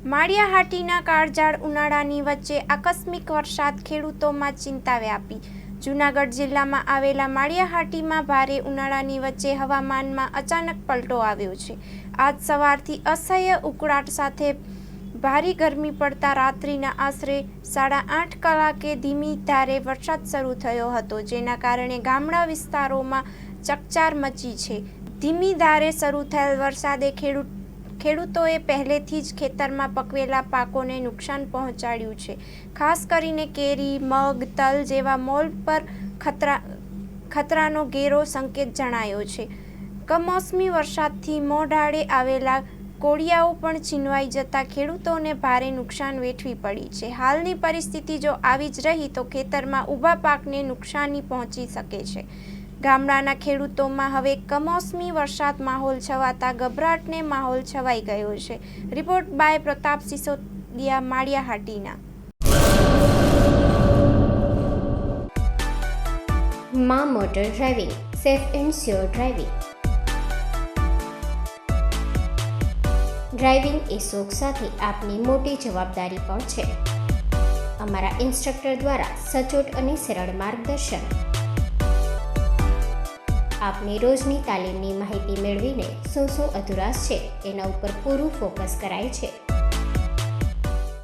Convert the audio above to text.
માળિયાહાટીના કાળઝાળ ઉનાળાની વચ્ચે આકસ્મિક વરસાદ ખેડૂતોમાં ચિંતા વ્યાપી। જૂનાગઢ જિલ્લામાં આવેલા માળિયાહાટીમાં ભારે ઉનાળાની વચ્ચે હવામાનમાં અચાનક પલટો આવ્યો છે। આજ સવારથી અસહ્ય ઉકળાટ સાથે ભારે ગરમી પડતા રાત્રિના આશરે 8:30 કલાકે ધીમી ધારે વરસાદ શરૂ થયો હતો, જેના કારણે ગામડા વિસ્તારોમાં ચકચાર મચી છે। ધીમી ધારે શરૂ થયેલ વરસાદે ખેડૂતોએ પહેલેથી જ ખેતરમાં પકવેલા પાકોને નુકસાન પહોંચાડ્યું છે। ખાસ કરીને કેરી, મગ, તલ જેવા મોલ પર ખતરાનો ઘેરો સંકેત જણાયો છે। કમોસમી વરસાદથી મોઢાડે આવેલા કોળિયાઓ પણ છીનવાઈ જતા ખેડૂતોને ભારે નુકસાન વેઠવી પડી છે। હાલની પરિસ્થિતિ જો આવી જ રહી તો ખેતરમાં ઊભા પાકને નુકસાની પહોંચી શકે છે। ગામડાના ખેડૂતોમાં હવે કમોસમી વરસાદ માહોલ છવાતા ગભરાટને માહોલ છવાઈ ગયો છે। Report by Pratap Sisodia, Maliya Hatina. માં motor driving, safe and sure driving. Driving એ શોખ સાથે આપની મોટી જવાબદારી પણ છે। અમારા ઇન્સ્ટ્રક્ટર દ્વારા સચોટ અને સરળ માર્ગદર્શન આપની રોજની તાલીમની માહિતી મેળવીને શું અધુરાશ છે એના ઉપર પૂરું ફોકસ કરાય છે।